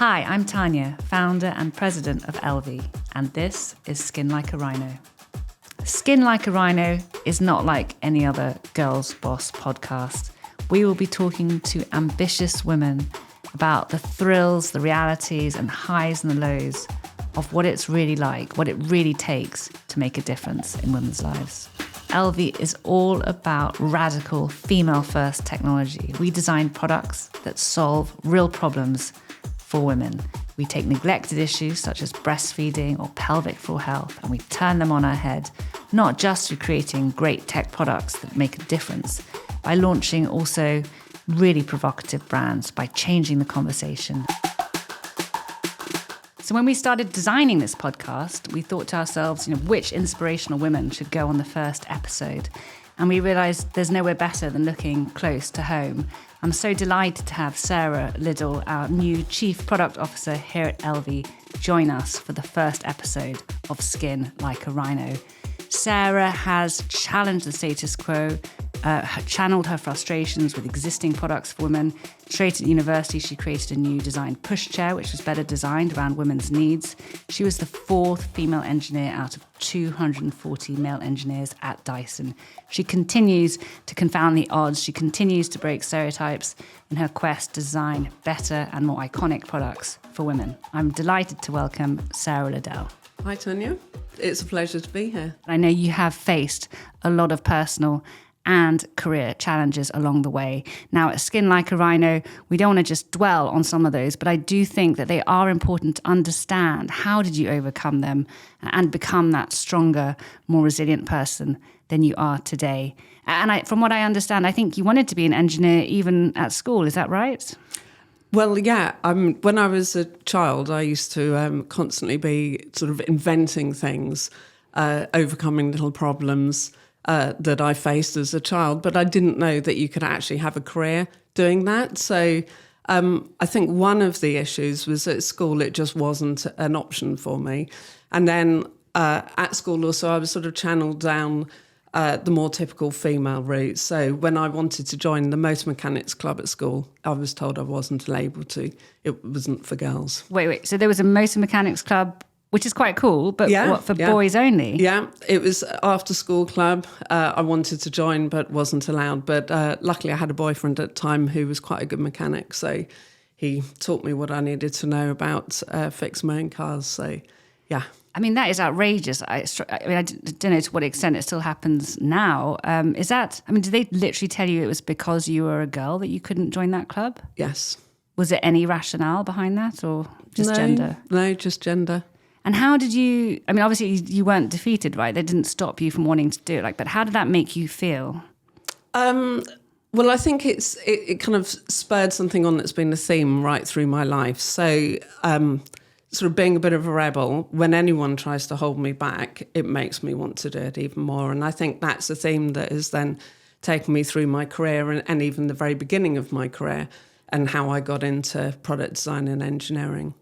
Hi, I'm Tanya, founder and president of Elvie, and this is Skin Like a Rhino. Skin Like a Rhino is not like any other Girls Boss podcast. We will be talking to ambitious women about the thrills, the realities, and highs and the lows of what it's really like, what it really takes to make a difference in women's lives. Elvie is all about radical female-first technology. We design products that solve real problems for women. We take neglected issues such as breastfeeding or pelvic floor health and we turn them on our head, not just through creating great tech products that make a difference, by launching also really provocative brands, by changing the conversation. So when we started designing this podcast, we thought to ourselves, which inspirational women should go on the first episode? And we realised there's nowhere better than looking close to home. I'm so delighted to have Sarah Liddell, our new Chief Product Officer here at Elvie, join us for the first episode of Skin Like a Rhino. Sarah has challenged the status quo, channeled her frustrations with existing products for women. Straight at university, she created a new design pushchair, which was better designed around women's needs. She was the fourth female engineer out of 240 male engineers at Dyson. She continues to confound the odds. She continues to break stereotypes in her quest to design better and more iconic products for women. I'm delighted to welcome Sarah Liddell. Hi, Tanya. It's a pleasure to be here. I know you have faced a lot of personal and career challenges along the way. Now, at Skin Like a Rhino, we don't want to just dwell on some of those, but I do think that they are important to understand. How did you overcome them and become that stronger, more resilient person than you are today? And from what I understand, I think you wanted to be an engineer even at school. Is that right? Well, yeah. When I was a child, I used to constantly be sort of inventing things, overcoming little problems that I faced as a child, but I didn't know that you could actually have a career doing that. So I think one of the issues was at school, it just wasn't an option for me. And then at school also, I was sort of channeled down the more typical female route. So when I wanted to join the motor mechanics club at school, I was told I wasn't able to. It wasn't for girls. Wait. So there was a motor mechanics club, which is quite cool, but what, for boys only? Yeah, it was after school club. I wanted to join, but wasn't allowed. But luckily I had a boyfriend at the time who was quite a good mechanic. So he taught me what I needed to know about fixing my own cars. So, yeah. I mean, that is outrageous. I don't know to what extent it still happens now. Did they literally tell you it was because you were a girl that you couldn't join that club? Yes. Was there any rationale behind that or just gender? No, just gender. And how did you, obviously you weren't defeated, right? They didn't stop you from wanting to do it. But how did that make you feel? Well, I think it kind of spurred something on that's been a theme right through my life. So sort of being a bit of a rebel, when anyone tries to hold me back, it makes me want to do it even more. And I think that's a theme that has then taken me through my career and even the very beginning of my career and how I got into product design and engineering.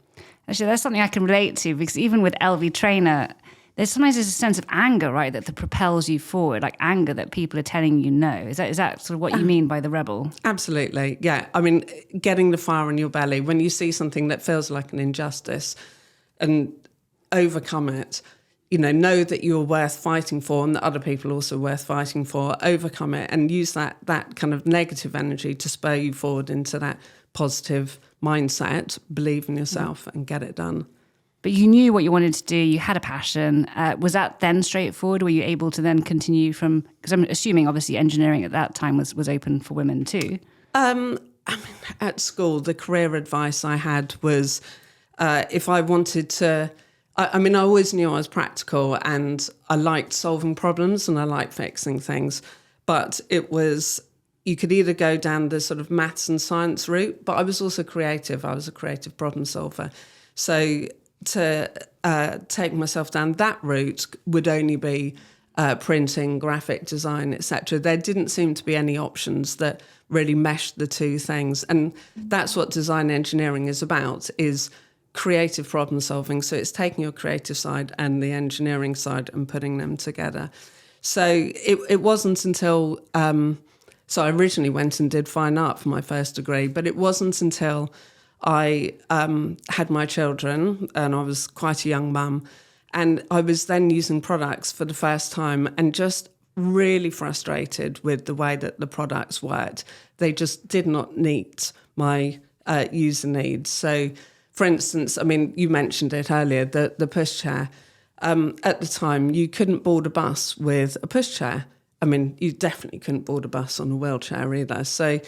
Actually, that's something I can relate to because even with Elvie Trainer, there's a sense of anger, right, that propels you forward, like anger that people are telling you no. Is that sort of what you mean by the rebel? Absolutely, yeah. I mean, getting the fire in your belly when you see something that feels like an injustice and overcome it, know that you're worth fighting for and that other people are also worth fighting for, overcome it and use that kind of negative energy to spur you forward into that positive mindset, believe in yourself and get it done. But you knew what you wanted to do, you had a passion. Was that then straightforward? Were you able to then continue from, because I'm assuming obviously engineering at that time was open for women too? At school, the career advice I had was if I wanted to, I always knew I was practical and I liked solving problems and I liked fixing things, but it was, you could either go down the sort of maths and science route, but I was also creative. I was a creative problem solver. So to take myself down that route would only be printing, graphic design, etc. There didn't seem to be any options that really meshed the two things. And that's what design engineering is about, is creative problem solving. So it's taking your creative side and the engineering side and putting them together. So it wasn't until... So I originally went and did fine art for my first degree, but it wasn't until I had my children, and I was quite a young mum, and I was then using products for the first time and just really frustrated with the way that the products worked. They just did not meet my user needs. So, for instance, I mean, you mentioned it earlier, the pushchair. At the time, you couldn't board a bus with a pushchair. I mean, you definitely couldn't board a bus on a wheelchair either. So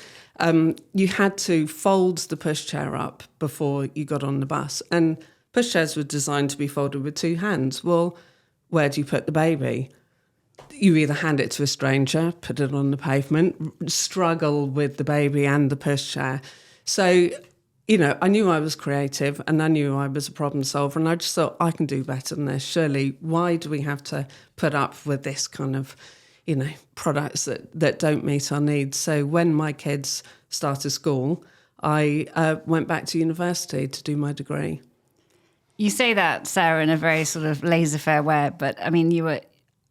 you had to fold the pushchair up before you got on the bus. And pushchairs were designed to be folded with two hands. Well, where do you put the baby? You either hand it to a stranger, put it on the pavement, struggle with the baby and the pushchair. So, you know, I knew I was creative and I knew I was a problem solver, and I just thought, I can do better than this. Surely, why do we have to put up with this kind of, you know, products that don't meet our needs? So when my kids started school, I went back to university to do my degree. You say that, Sarah, in a very sort of laissez-faire way, but I mean, you were,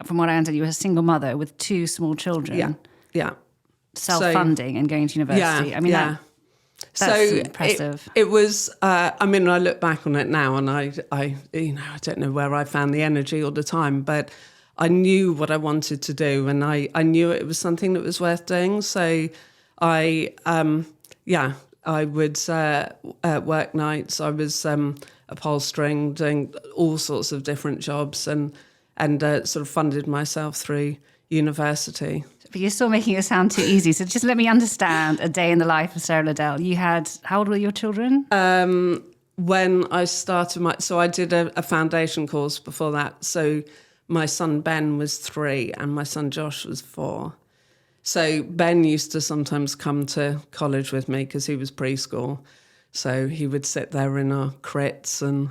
from what I understand, you were a single mother with two small children. Yeah. Self-funding and going to university. Yeah, I mean, yeah. That's impressive. It was, I mean, I look back on it now and I, you know, I don't know where I found the energy all the time, but I knew what I wanted to do, and I knew it was something that was worth doing. So I would work nights. I was upholstering, doing all sorts of different jobs, and sort of funded myself through university. But you're still making it sound too easy. So just let me understand a day in the life of Sarah Liddell. You had, how old were your children? When I started so I did a foundation course before that. So my son Ben was 3 and my son Josh was 4. So Ben used to sometimes come to college with me because he was preschool. So he would sit there in our crits, and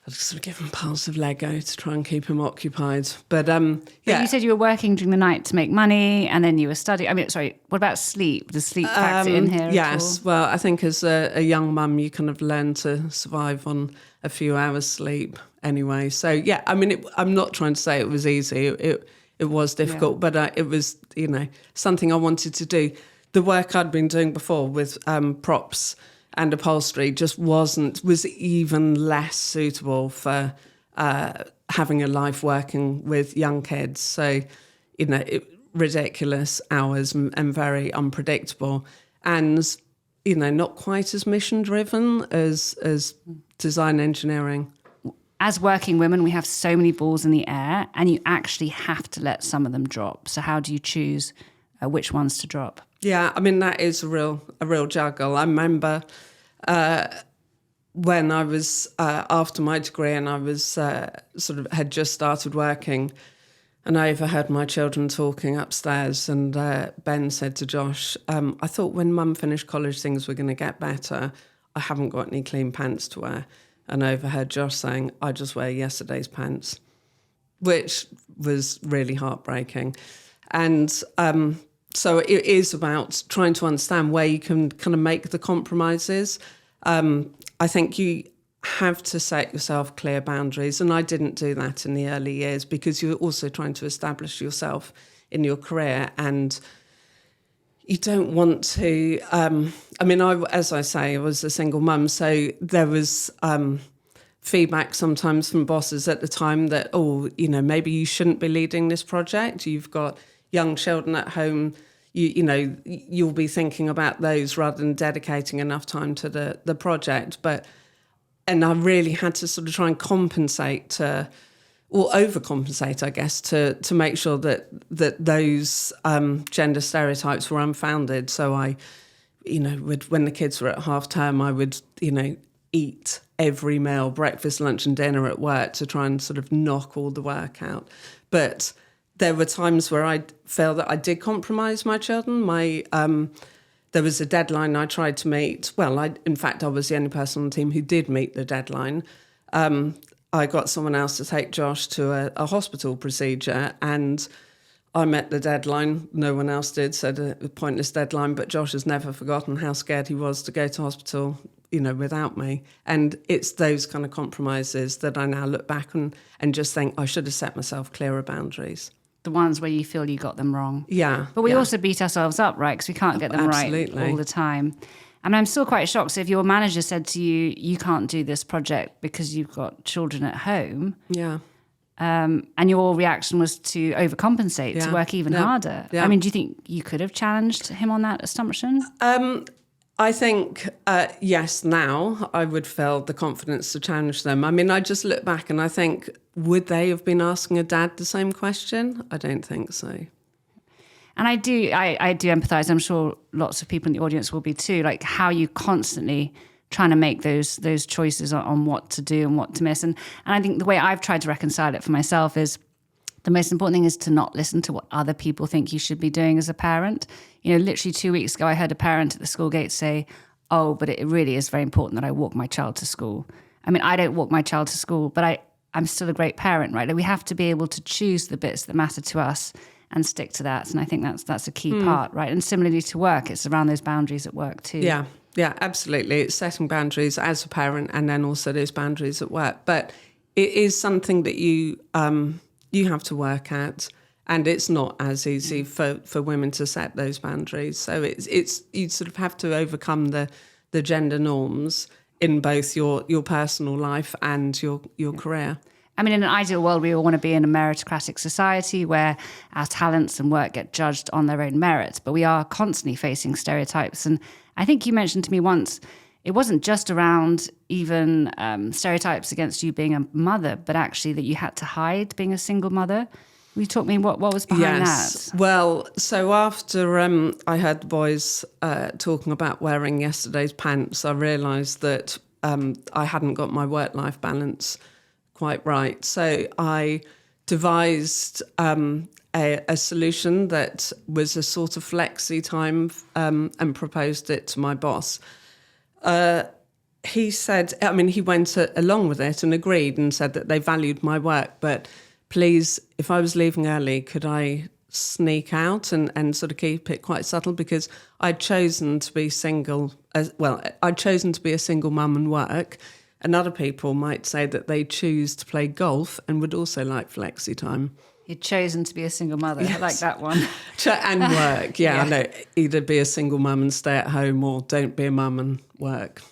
I'd sort of give him piles of Lego to try and keep him occupied. But yeah. But you said you were working during the night to make money, and then you were studying. I mean, sorry, what about sleep? Does sleep factor in here? Yes. Well, I think as a young mum, you kind of learn to survive on a few hours sleep anyway. So yeah, I mean, I'm not trying to say it was easy. It was difficult, but it was, you know, something I wanted to do. The work I'd been doing before with props and upholstery just was even less suitable for having a life working with young kids. So, you know, ridiculous hours and very unpredictable, and, you know, not quite as mission driven as design engineering. As working women, we have so many balls in the air, and you actually have to let some of them drop. So how do you choose which ones to drop? Yeah, I mean, that is a real juggle. I remember when I was after my degree, and I was sort of had just started working, and I overheard my children talking upstairs, and Ben said to Josh, I thought when Mum finished college things were going to get better. I haven't got any clean pants to wear. And I overheard Josh saying, I just wear yesterday's pants, which was really heartbreaking. And so it is about trying to understand where you can kind of make the compromises. I think you have to set yourself clear boundaries. And I didn't do that in the early years because you're also trying to establish yourself in your career, and you don't want to, I mean, as I say, I was a single mum, so there was feedback sometimes from bosses at the time that, oh, you know, maybe you shouldn't be leading this project. You've got young children at home, you know, you'll be thinking about those rather than dedicating enough time to the project. And I really had to sort of try and compensate or overcompensate, I guess, to make sure that those gender stereotypes were unfounded. So I, you know, when the kids were at half term, I would, you know, eat every meal, breakfast, lunch and dinner at work to try and sort of knock all the work out. But there were times where I felt that I did compromise my children. There was a deadline I tried to meet. Well, in fact, I was the only person on the team who did meet the deadline. I got someone else to take Josh to a hospital procedure, and I met the deadline. No one else did, so a pointless deadline. But Josh has never forgotten how scared he was to go to hospital, you know, without me. And it's those kind of compromises that I now look back and just think I should have set myself clearer boundaries. The ones where you feel you got them wrong. Yeah. But we also beat ourselves up, right? Because we can't get them right all the time. I mean, I'm still quite shocked. So if your manager said to you, you can't do this project because you've got children at home. Yeah. And your reaction was to overcompensate, to work even harder. Yeah. I mean, do you think you could have challenged him on that assumption? I think, yes, now I would feel the confidence to challenge them. I mean, I just look back and I think, would they have been asking a dad the same question? I don't think so. And I do empathise. I'm sure lots of people in the audience will be too. Like how you constantly trying to make those choices on what to do and what to miss. And I think the way I've tried to reconcile it for myself is the most important thing is to not listen to what other people think you should be doing as a parent. You know, literally 2 weeks ago, I heard a parent at the school gate say, "Oh, but it really is very important that I walk my child to school." I mean, I don't walk my child to school, but I'm still a great parent, right? Like we have to be able to choose the bits that matter to us and stick to that. And I think that's a key part, right? And similarly to work, it's around those boundaries at work too. Yeah, absolutely. It's setting boundaries as a parent and then also those boundaries at work. But it is something that you have to work at, and it's not as easy for women to set those boundaries. So it's you sort of have to overcome the gender norms in both your personal life and your career. I mean, in an ideal world, we all want to be in a meritocratic society where our talents and work get judged on their own merits, but we are constantly facing stereotypes. And I think you mentioned to me once, it wasn't just around even stereotypes against you being a mother, but actually that you had to hide being a single mother. Will you talk me what was behind that? Well, so after I heard the boys talking about wearing yesterday's pants, I realised that I hadn't got my work-life balance quite right. So I devised a solution that was a sort of flexi time and proposed it to my boss. He said, I mean, he went along with it and agreed and said that they valued my work, but please, if I was leaving early, could I sneak out and sort of keep it quite subtle, because I'd chosen to be single. I'd chosen to be a single mum and work. And other people might say that they choose to play golf and would also like flexi time. You'd chosen to be a single mother. Yes. I like that one. And work, yeah. No, either be a single mum and stay at home, or don't be a mum and work.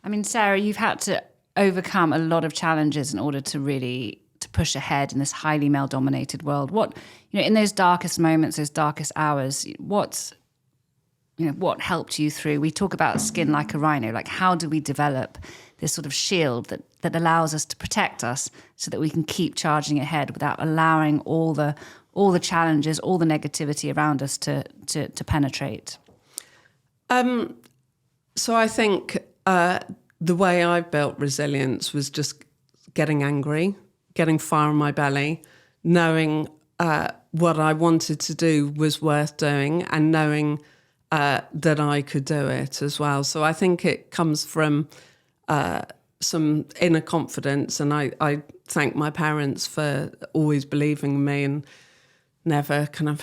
I mean, Sarah, you've had to overcome a lot of challenges in order to really to push ahead in this highly male-dominated world. What, in those darkest moments, those darkest hours, what helped you through? We talk about skin like a rhino. Like, how do we develop this sort of shield that allows us to protect us so that we can keep charging ahead without allowing all the challenges, all the negativity around us to penetrate? So I think the way I built resilience was just getting angry, getting fire in my belly, knowing what I wanted to do was worth doing, and knowing that I could do it as well. So I think it comes from some inner confidence, and I thank my parents for always believing in me and never kind of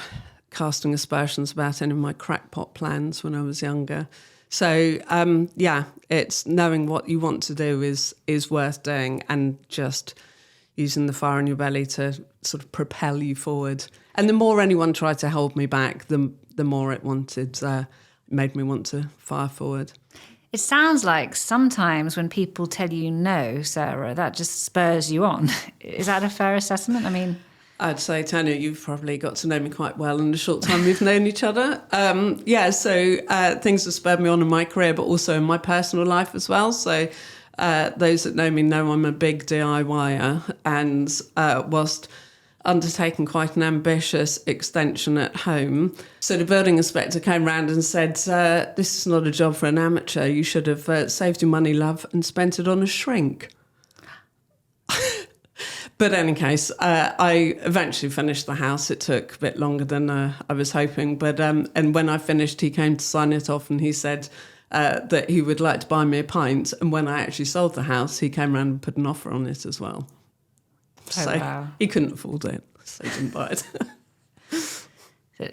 casting aspersions about any of my crackpot plans when I was younger. So it's knowing what you want to do is worth doing, and just using the fire in your belly to sort of propel you forward. And the more anyone tried to hold me back, the more it made me want to fire forward. It sounds like sometimes when people tell you no, Sarah, that just spurs you on. Is that a fair assessment? I mean, I'd say, Tanya, you've probably got to know me quite well in the short time we've known each other. So things have spurred me on in my career, but also in my personal life as well. So those that know me know I'm a big DIYer, and whilst undertaking quite an ambitious extension at home. So the building inspector came round and said, this is not a job for an amateur. You should have saved your money, love, and spent it on a shrink. But in any case, I eventually finished the house. It took a bit longer than I was hoping. But and when I finished, he came to sign it off, and he said that he would like to buy me a pint. And when I actually sold the house, he came round and put an offer on it as well. Wow. He couldn't afford it, so he didn't buy it.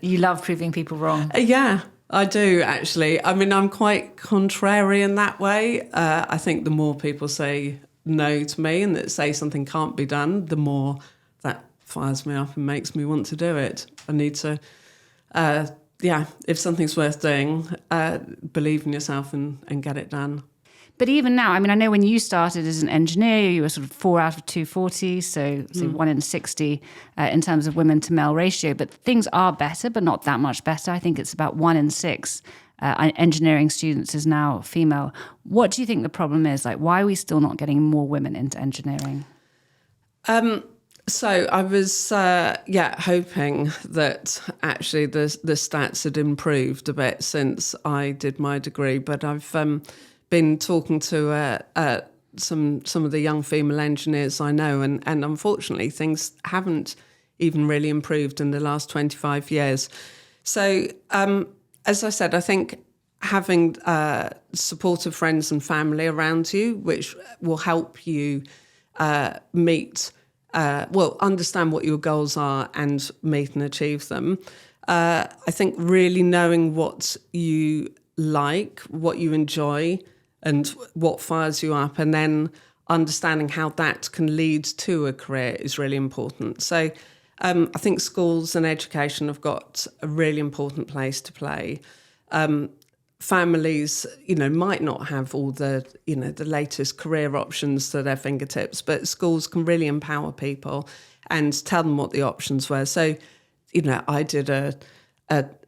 You love proving people wrong. Yeah, I do, actually. I mean, I'm quite contrary in that way. I think the more people say no to me and that say something can't be done, the more that fires me up and makes me want to do it. I need to if something's worth doing, believe in yourself and get it done. But even now, I mean, I know when you started as an engineer, you were sort of 4 out of 240, so 1 in 60 in terms of women to male ratio. But things are better, but not that much better. I think it's about 1 in 6 engineering students is now female. What do you think the problem is? Like, why are we still not getting more women into engineering? So I was, hoping that actually the stats had improved a bit since I did my degree, but I've been talking to some of the young female engineers I know, and unfortunately things haven't even really improved in the last 25 years. So as I said, I think having supportive friends and family around you, which will help you understand what your goals are and meet and achieve them. I think really knowing what you like, what you enjoy, and what fires you up, and then understanding how that can lead to a career is really important. So I think schools and education have got a really important place to play. Families, might not have all the latest career options to their fingertips, but schools can really empower people and tell them what the options were. So, I did a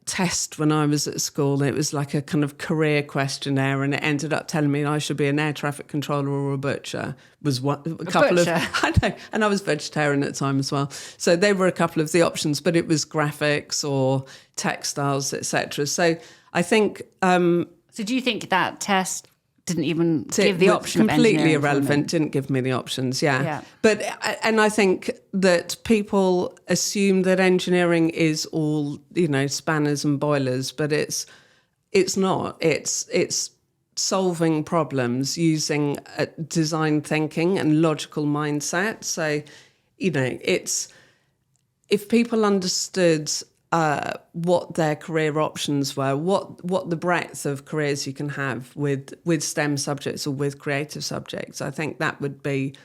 test when I was at school, and it was like a kind of career questionnaire, and it ended up telling me I should be an air traffic controller or a butcher. Was one a couple butcher. of I know, and I was vegetarian at the time as well. So they were a couple of the options, but it was graphics or textiles, etc. So I think. So do you think that test didn't even give the option of completely engineering irrelevant? Didn't give me the options. Yeah. But I think that people assume that engineering is all spanners and boilers, but it's not. It's solving problems using design thinking and logical mindset. So it's if people understood what their career options were, what the breadth of careers you can have with STEM subjects or with creative subjects, I think that would be,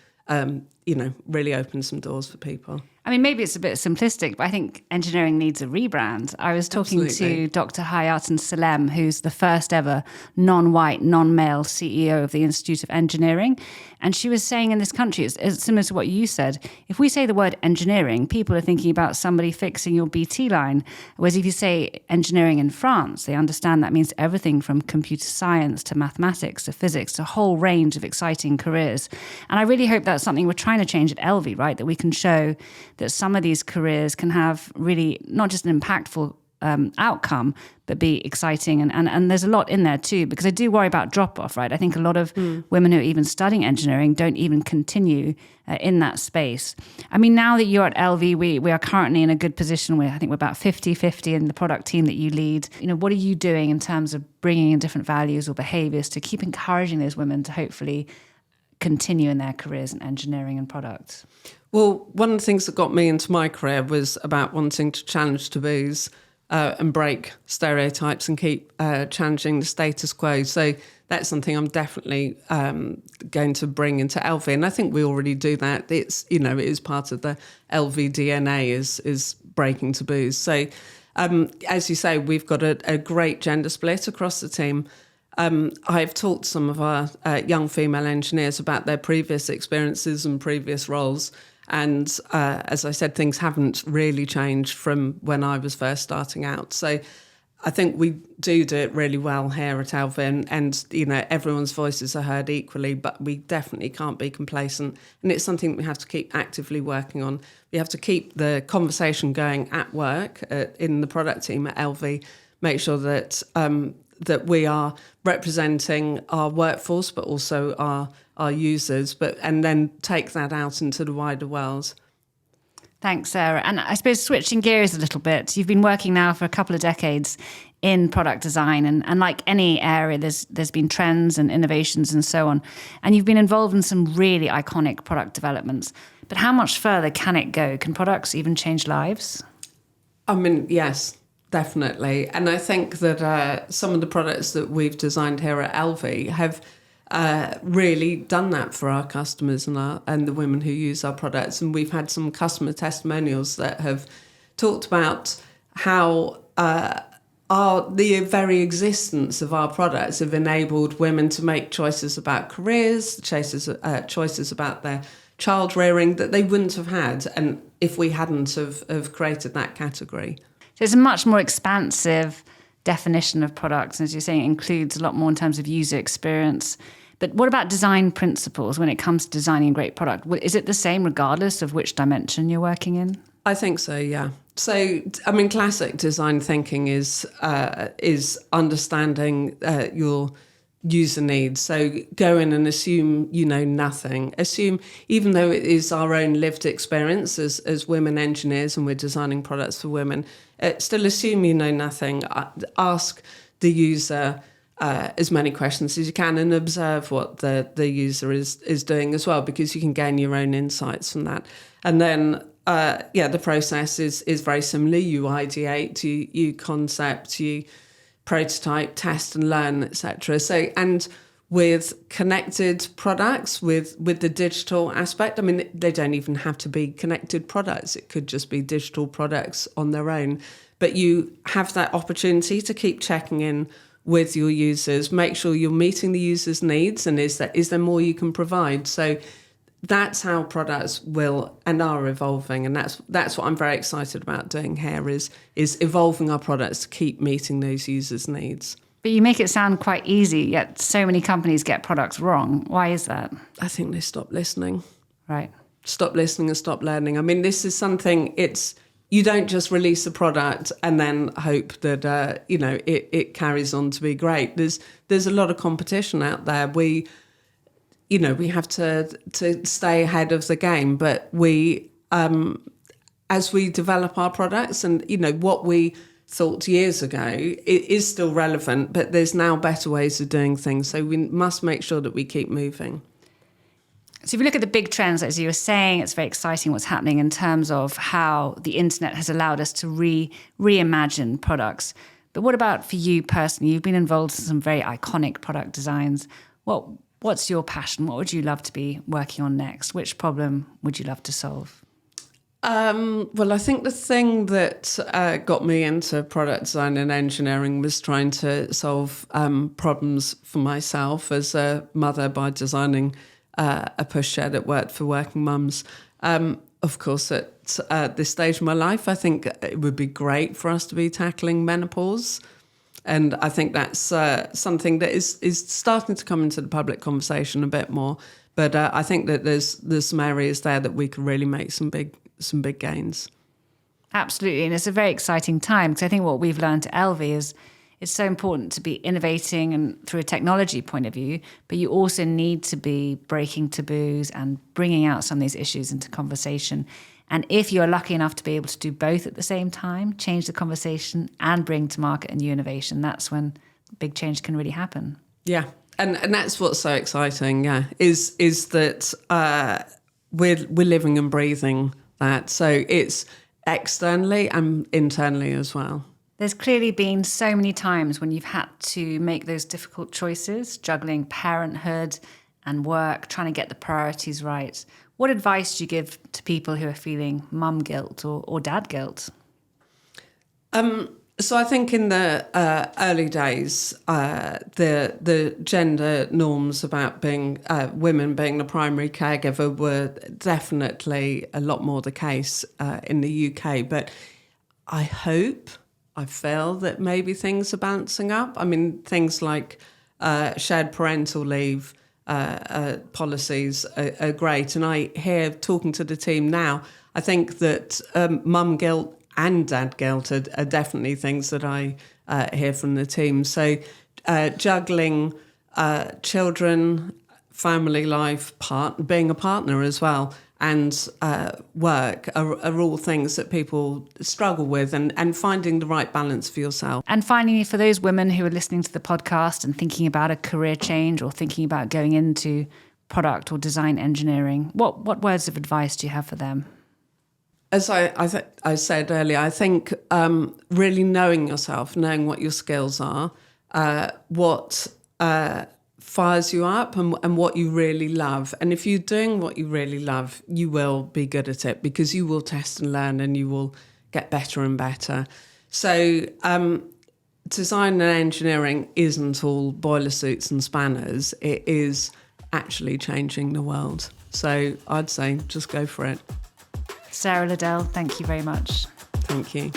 really open some doors for people. I mean, maybe it's a bit simplistic, but I think engineering needs a rebrand. I was talking to Dr. Hayatun Salem, who's the first ever non-white, non-male CEO of the Institute of Engineering. And she was saying in this country, it's similar to what you said, if we say the word engineering, people are thinking about somebody fixing your BT line. Whereas if you say engineering in France, they understand that means everything from computer science to mathematics to physics to a whole range of exciting careers. And I really hope that's something we're trying to change at Elvie, right? That we can show that some of these careers can have really not just an impactful outcome, but be exciting. And there's a lot in there too, because I do worry about drop-off, right? I think a lot of women who are even studying engineering don't even continue in that space. I mean, now that you're at Elvie, we are currently in a good position where I think we're about 50-50 in the product team that you lead. What are you doing in terms of bringing in different values or behaviors to keep encouraging those women to hopefully continue in their careers in engineering and products? Well, one of the things that got me into my career was about wanting to challenge taboos and break stereotypes and keep challenging the status quo. So that's something I'm definitely going to bring into Elvie, and I think we already do that. It's it is part of the Elvie DNA is breaking taboos. So as you say, we've got a great gender split across the team. I've talked to some of our young female engineers about their previous experiences and previous roles. And as I said, things haven't really changed from when I was first starting out. So I think we do it really well here at Elvie, and everyone's voices are heard equally, but we definitely can't be complacent. And it's something we have to keep actively working on. We have to keep the conversation going at work, in the product team at Elvie, make sure that that we are representing our workforce, but also our users, and then take that out into the wider world. Thanks, Sarah. And I suppose switching gears a little bit, you've been working now for a couple of decades in product design, and like any area, there's been trends and innovations and so on. And you've been involved in some really iconic product developments. But how much further can it go? Can products even change lives? I mean, yes. Definitely. And I think that some of the products that we've designed here at Elvie have really done that for our customers and the women who use our products. And we've had some customer testimonials that have talked about how the very existence of our products have enabled women to make choices about careers, choices about their child rearing that they wouldn't have had, and if we hadn't have created that category. So it's a much more expansive definition of products. As you're saying, it includes a lot more in terms of user experience. But what about design principles when it comes to designing a great product? Is it the same regardless of which dimension you're working in? I think so, yeah. So, I mean, classic design thinking is understanding your user needs. So go in and assume you know nothing. Assume, even though it is our own lived experience as women engineers and we're designing products for women, still assume you know nothing. Ask the user as many questions as you can and observe what the user is doing as well, because you can gain your own insights from that. And then the process is very similar. You ideate, you concept, you prototype, test and learn, etc. So, and with connected products, with the digital aspect, I mean, they don't even have to be connected products. It could just be digital products on their own. But you have that opportunity to keep checking in with your users, make sure you're meeting the user's needs, and is there more you can provide? So that's how products will and are evolving, and that's what I'm very excited about doing here is evolving our products to keep meeting those users' needs. But you make it sound quite easy, yet so many companies get products wrong. Why is that? I think they stop listening. Right. Stop listening and stop learning. I mean, this is something, you don't just release a product and then hope that it carries on to be great. There's a lot of competition out there. We have to stay ahead of the game, but we, as we develop our products and, what we thought years ago, it is still relevant, but there's now better ways of doing things. So we must make sure that we keep moving. So if you look at the big trends, as you were saying, it's very exciting what's happening in terms of how the internet has allowed us to reimagine products. But what about for you personally? You've been involved in some very iconic product designs. What's your passion? What would you love to be working on next? Which problem would you love to solve? Well, I think the thing that got me into product design and engineering was trying to solve problems for myself as a mother by designing a pushchair that worked for working mums. Of course, at this stage of my life, I think it would be great for us to be tackling menopause. And I think that's something that is starting to come into the public conversation a bit more. But I think that there's some areas there that we could really make some big gains. Absolutely. And it's a very exciting time, because I think what we've learned at Elvie is it's so important to be innovating and through a technology point of view, but you also need to be breaking taboos and bringing out some of these issues into conversation. And if you're lucky enough to be able to do both at the same time, change the conversation and bring to market a new innovation, that's when big change can really happen. Yeah. And that's what's so exciting, is that we're living and breathing that. So it's externally and internally as well. There's clearly been so many times when you've had to make those difficult choices, juggling parenthood and work, trying to get the priorities right. What advice do you give to people who are feeling mum guilt or dad guilt? So I think in the early days, the gender norms about being women being the primary caregiver were definitely a lot more the case in the UK. But I feel that maybe things are balancing up. I mean, things like shared parental leave policies are great. And I hear, talking to the team now, I think that mum guilt and dad guilt are definitely things that I hear from the team. So juggling children, family life, being a partner as well, and work are all things that people struggle with, and finding the right balance for yourself. And finally, for those women who are listening to the podcast and thinking about a career change or thinking about going into product or design engineering, what words of advice do you have for them? As I said earlier, I think really knowing yourself, knowing what your skills are, what fires you up and what you really love. And if you're doing what you really love, you will be good at it, because you will test and learn and you will get better and better. So design and engineering isn't all boiler suits and spanners. It is actually changing the world. So I'd say just go for it. Sarah Liddell, thank you very much. Thank you.